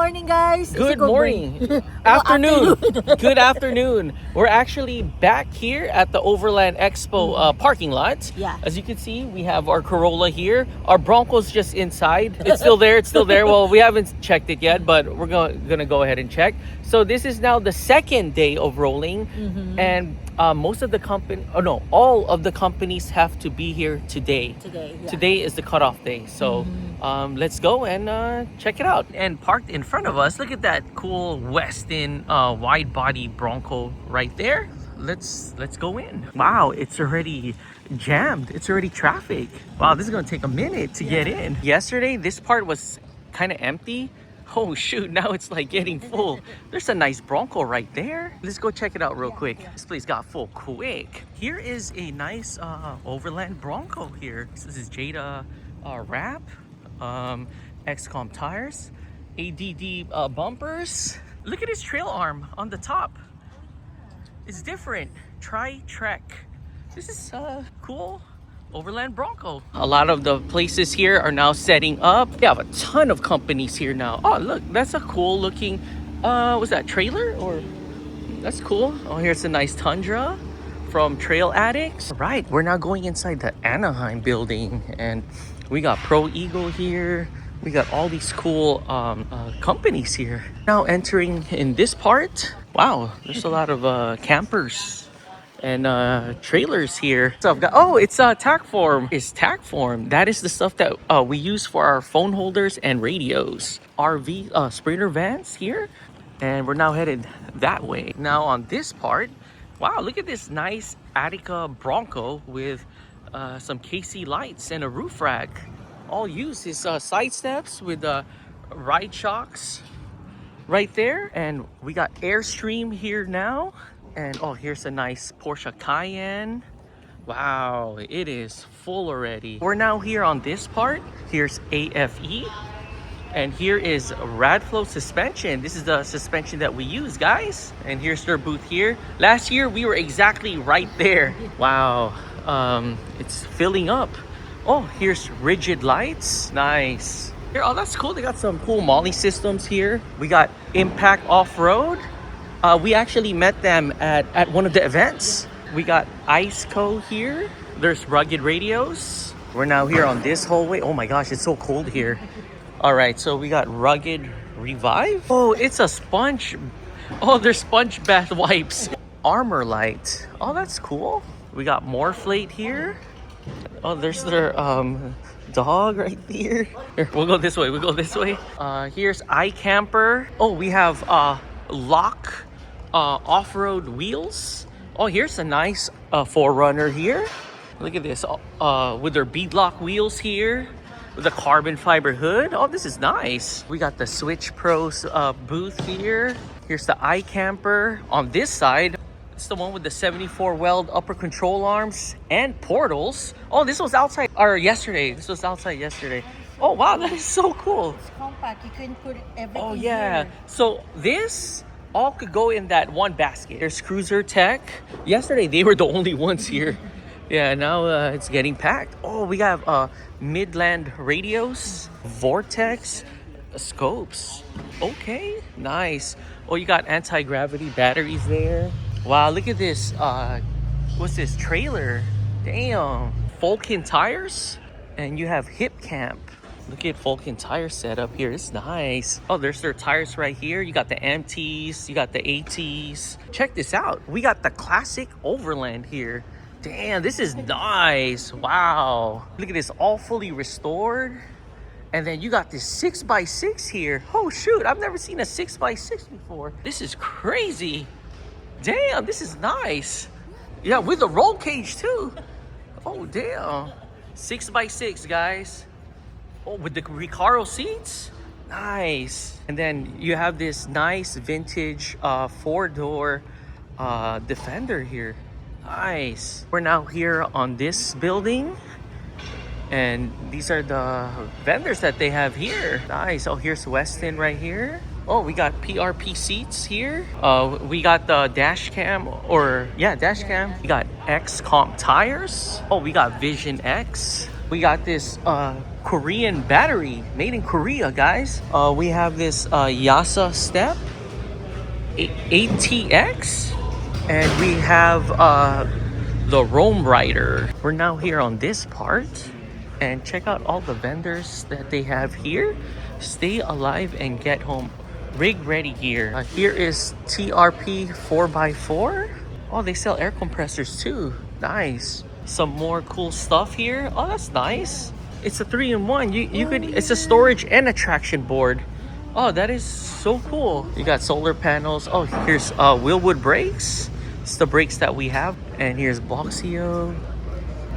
morning, guys. Good morning. Afternoon. Good afternoon. We're actually back here at the Overland Expo parking lot. Yeah. As you can see, we have our Corolla here. Our Bronco's just inside. It's still there. It's still there. Well, we haven't checked it yet, but we're gonna go ahead and check. So this is now the second day of rolling, and most of the all of the companies have to be here today. Today is the cutoff day. So let's go and check it out. And parked in front of us, look at that cool Westin wide body Bronco right there. Let's go in. Wow, it's already jammed. It's already traffic. Wow, this is gonna take a minute to get in. Yesterday, this part was kind of empty. Oh shoot, now it's like getting full. There's a nice Bronco right there. Let's go check it out real quick. This place got full quick. Here is a nice Overland Bronco here. This is Jada wrap, XCOM tires, ADD bumpers. Look at his trail arm on the top. It's different. Tri-Trek. This is cool. Overland Bronco. A lot of the places here are now setting up. We have a ton of companies here now. Oh, look, that's a cool looking, was that trailer? Or that's cool. Oh, here's a nice Tundra from Trail Addicts. All right, we're now going inside the Anaheim building, and we got Pro Eagle here. We got all these cool companies here. Now entering in this part. Wow, there's a lot of campers and trailers here. So I've got, it's TACform. It's TACform. That is the stuff that we use for our phone holders and radios. RV Sprinter vans here, and we're now headed that way. Now on this part, wow, look at this nice Attica Bronco with some KC lights and a roof rack. All used is side steps with ride shocks right there, and we got Airstream here now. And oh, here's a nice Porsche Cayenne. Wow, it is full already. We're now here on this part. Here's AFE, and here is Radflow suspension. This is the suspension that we use, guys. And here's their booth here. Last year we were exactly right there. Wow, it's filling up. Oh, here's Rigid lights. Nice. Here, oh, that's cool. They got some cool Molly systems here. We got Impact Off-Road. We actually met them at one of the events. We got IceCo here. There's Rugged Radios. We're now here on this hallway. Oh my gosh, it's so cold here. All right, so we got Rugged Revive. Oh, it's a sponge. Oh, there's sponge bath wipes. Armor Light. Oh, that's cool. We got Morphlate here. Oh, there's their dog right there. Here, we'll go this way. Here's iCamper. Oh, we have Lock off-road wheels. Oh, here's a nice 4Runner here. Look at this with their beadlock wheels here with a carbon fiber hood. Oh, this is nice. We got the Switch Pros booth here. Here's the iCamper. On this side, it's the one with the 74 weld upper control arms and portals. Oh, this was outside yesterday. Oh wow, that is so cool. It's compact. You can put everything. Oh yeah. Here. So this all could go in that one basket. There's Cruiser Tech. Yesterday they were the only ones here. Yeah, now it's getting packed. Oh, we have Midland radios, Vortex scopes. Okay, nice. Oh, you got anti-gravity batteries there. Wow, look at this. What's this trailer? Damn. Vulcan tires, and you have Hip Camp. Look at Vulcan tire setup here. It's nice. Oh, there's their tires right here. You got the MTs, you got the ATs. Check this out. We got the classic Overland here. Damn, this is nice. Wow. Look at this, all fully restored. And then you got this 6x6 here. Oh shoot, I've never seen a 6x6 before. This is crazy. Damn, this is nice. Yeah, with the roll cage too. Oh damn. 6x6, guys. Oh, with the Recaro seats. Nice. And then you have this nice vintage 4-door Defender here. Nice. We're now here on this building, and these are the vendors that they have here. Nice. Oh, here's Westin right here. Oh, we got PRP seats here. We got the dash cam, dash cam. We got XCOM tires. Oh, we got Vision X. We got this Korean battery, made in Korea, guys. We have this Yasa Step ATX, and we have the Roam Rider. We're now here on this part, and check out all the vendors that they have here. Stay alive and get home. Rig ready gear. Here is TRP 4x4. Oh, they sell air compressors too. Nice. Some more cool stuff here. Oh, that's nice. It's a 3-in-1. You could. It's a storage and a traction board. Oh, that is so cool. You got solar panels. Oh, here's Willwood brakes. It's the brakes that we have. And here's Boxio.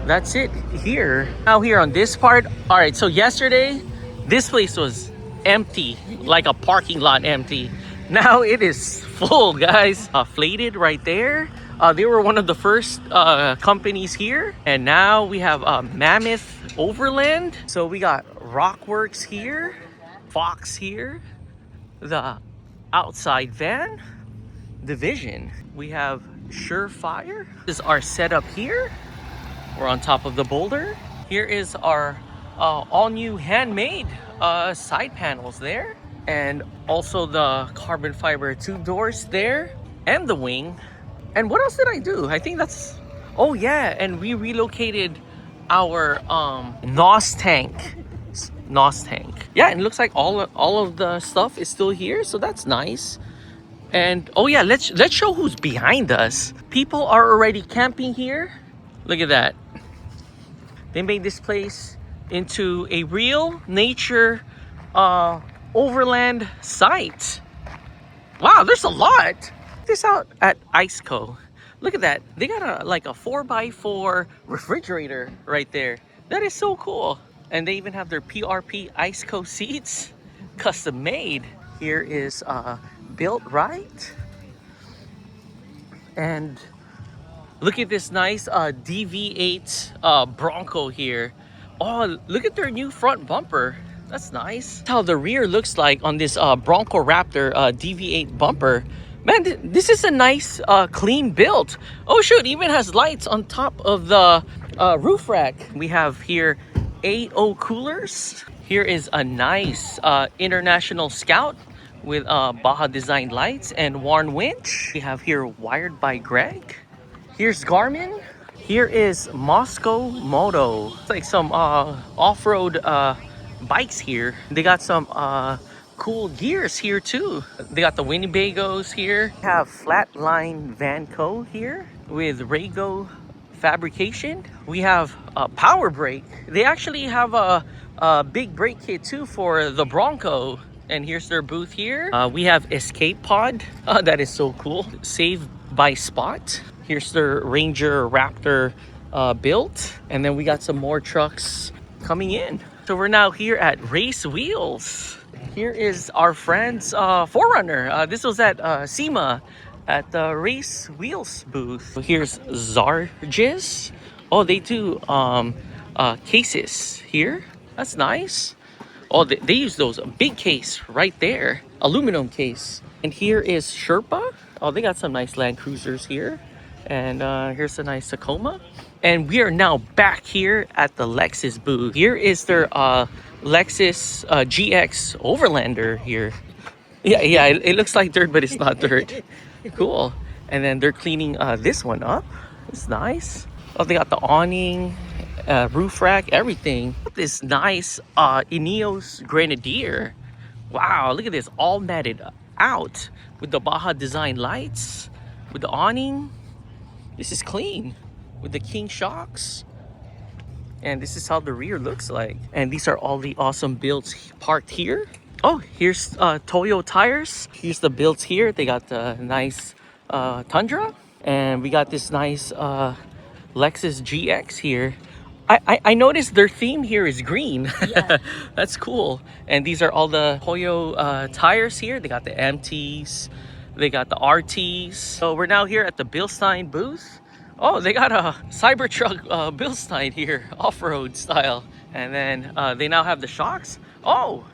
That's it here. Now here on this part. All right, so yesterday, this place was empty, like a parking lot empty. Now it is full, guys. Flated right there. They were one of the first companies here. And now we have Mammoth Overland. So we got Rockworks here. Fox here, the outside van division. We have Surefire. This is our setup here. We're on top of the boulder. Here is our all new handmade side panels there, and also the carbon fiber tube doors there, and the wing. And what else did I do? I think that's, oh yeah, and we relocated our NOS tank. Yeah, and it looks like all of the stuff is still here, so that's nice. And oh yeah, let's show who's behind us. People are already camping here. Look at that. They made this place into a real nature overland site. Wow, there's a lot. Check this out at IceCo. Look at that. They got like a 4x4 refrigerator right there. That is so cool. And they even have their PRP IceCo seats, custom made. Here is Built Right. And look at this nice DV8 Bronco here. Oh, look at their new front bumper. That's nice. That's how the rear looks like on this Bronco Raptor DV8 bumper. Man, this is a nice clean build. Oh shoot, even has lights on top of the roof rack. We have here AO coolers. Here is a nice International Scout with Baja Design lights and Warn winch. We have here Wired by Greg. Here's Garmin. Here is Moscow Moto. It's like some off-road bikes here. They got some cool gears here too. They got the Winnebagos here. We have Flatline Vanco here with Raygo fabrication. We have a power brake. They actually have a big brake kit too for the Bronco. And here's their booth here. We have Escape Pod. That is so cool. Save by Spot. Here's their Ranger Raptor built. And then we got some more trucks coming in. So we're now here at Race Wheels. Here is our friend's 4Runner. This was at SEMA at the Race Wheels booth. Here's Zargis. Oh, they do cases here. That's nice. Oh, they use those big case right there, aluminum case. And here is Sherpa. Oh, they got some nice Land Cruisers here. And here's a nice Tacoma. And we are now back here at the Lexus booth. Here is their Lexus GX Overlander here. Yeah, it looks like dirt, but it's not dirt. Cool. And then they're cleaning this one up. It's nice. Oh, they got the awning, roof rack, everything. This nice Ineos Grenadier. Wow, look at this, all matted out with the Baja Design lights, with the awning. This is clean with the King shocks. And this is how the rear looks like. And these are all the awesome builds parked here. Oh, here's Toyo tires. Here's the builds here. They got the nice Tundra. And we got this nice Lexus GX here. I noticed their theme here is green. Yeah. That's cool. And these are all the Toyo tires here. They got the MTs. They got the RTs. So we're now here at the Bilstein booth. Oh, they got a Cybertruck Bilstein here, off-road style. And then they now have the shocks. Oh,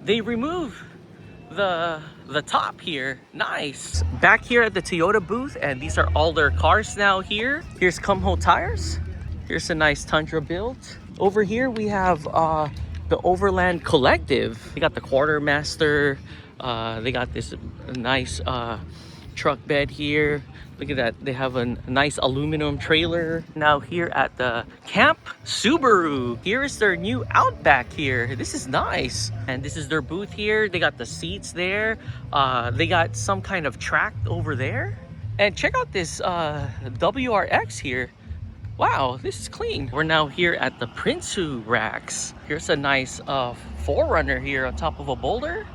they remove the top here. Nice. Back here at the Toyota booth, and these are all their cars now here. Here's Kumho tires. Here's a nice Tundra build. Over here we have the Overland Collective. They got the Quartermaster. They got this nice truck bed here. Look at that. They have a nice aluminum trailer. Now here at the Camp Subaru. Here is their new Outback here. This is nice. And this is their booth here. They got the seats there. They got some kind of track over there. And check out this WRX here. Wow, this is clean. We're now here at the Prinsu racks. Here's a nice 4Runner here on top of a boulder.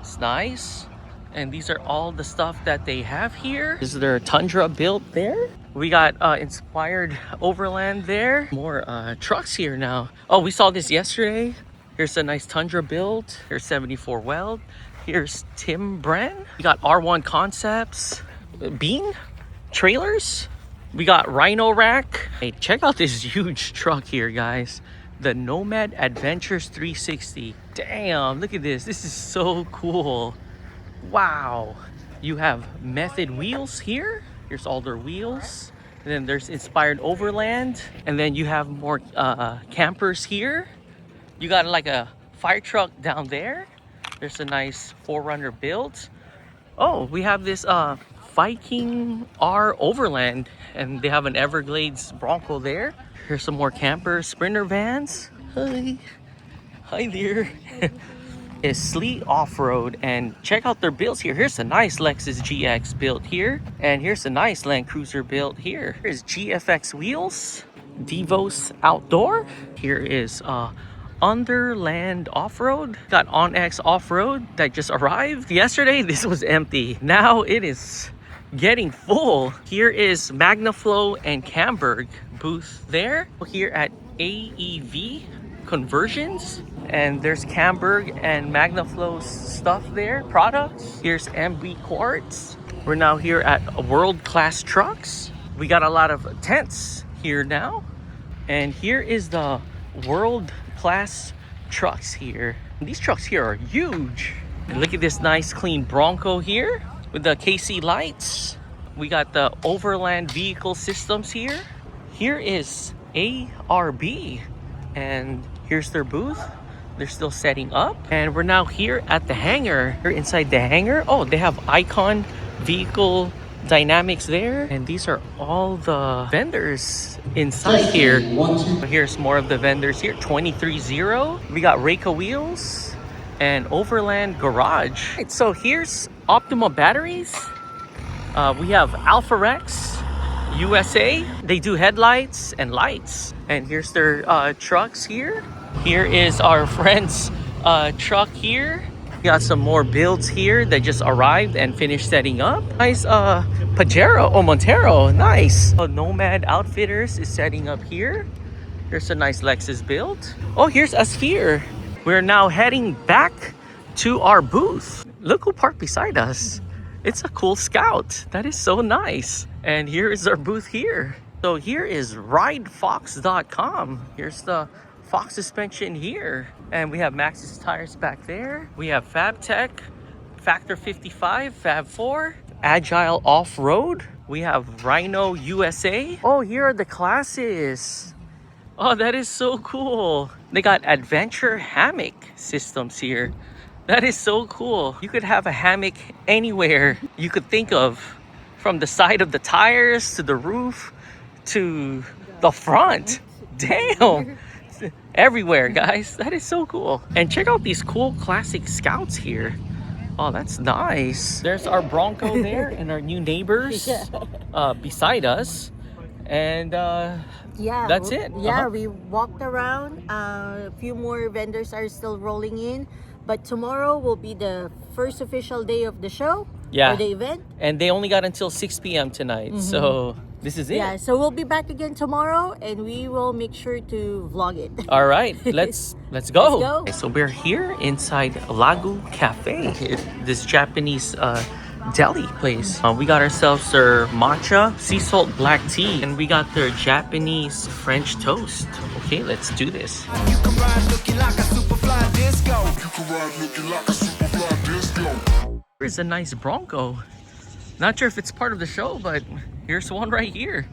It's nice. And these are all the stuff that they have here. Is there Tundra built there? We got inspired Overland there. More trucks here now. Oh, we saw this yesterday. Here's a nice Tundra build. Here's 74 Weld. Here's Tim Bren. We got R1 Concepts. Bean trailers. We got Rhino Rack. Hey, check out this huge truck here, guys. The Nomad Adventures 360. Damn, look at this. This is so cool. Wow. You have Method wheels here. Here's all their wheels. And then there's Inspired Overland. And then you have more campers here. You got like a fire truck down there. There's a nice 4Runner build. Oh, we have this Viking R Overland, and they have an Everglades Bronco there. Here's some more campers, Sprinter vans. Hi there. Is Sleet Off-Road, and check out their builds here. Here's a nice Lexus GX built here, and here's a nice Land Cruiser built here. Here's GFX wheels, Devos Outdoor. Here is Underland Off-Road. Got OnX Off-Road that just arrived yesterday. This was empty. Now it is getting full. Here is Magnaflow and Camberg booth there. Here at AEV Conversions, and there's Camberg and Magnaflow stuff there, products. Here's MB Quartz. We're now here at World Class Trucks. We got a lot of tents here now, and here is the World Class Trucks here. These trucks here are huge. And look at this nice clean Bronco here with the KC lights. We got the Overland Vehicle Systems here. Here is ARB, and here's their booth. They're still setting up, and we're now here at the hangar. We're inside the hangar. Oh, they have Icon Vehicle Dynamics there, and these are all the vendors inside here. Here's more of the vendors here. 230. We got Reika Wheels and Overland Garage. Right, so here's Optima batteries. We have Alpha Rex USA. They do headlights and lights. And here's their trucks here. Here is our friend's truck here. We got some more builds here that just arrived and finished setting up. Nice Pajero, Montero, nice. Nomad Outfitters is setting up here. Here's a nice Lexus build. Oh, here's us here. We're now heading back to our booth. Look who parked beside us. It's a cool Scout. That is so nice. And here is our booth here. So here is ridefox.com. Here's the Fox suspension here. And we have Maxxis tires back there. We have FabTech, Factor 55, Fab 4, Agile Off-Road. We have Rhino USA. Oh, here are the classes. Oh, that is so cool. They got Adventure Hammock systems here. That is so cool. You could have a hammock anywhere you could think of. From the side of the tires to the roof to the front. Damn. Everywhere, guys. That is so cool. And check out these cool classic Scouts here. Oh, that's nice. There's our Bronco there and our new neighbors beside us. And Yeah, that's it. Yeah, we walked around. A few more vendors are still rolling in, but tomorrow will be the first official day of the show. Yeah. Or the event. And they only got until 6 p.m. tonight. So this is it. Yeah, so we'll be back again tomorrow, and we will make sure to vlog it. All right, let's go. Let's go. Okay, so we're here inside Lagu Cafe, this Japanese deli place. We got ourselves their matcha sea salt black tea, and we got their Japanese French toast. Okay, let's do this. You can ride looking like a super fly disco. You can ride looking like a super fly disco. Here's a nice Bronco. Not sure if it's part of the show, but here's one right here.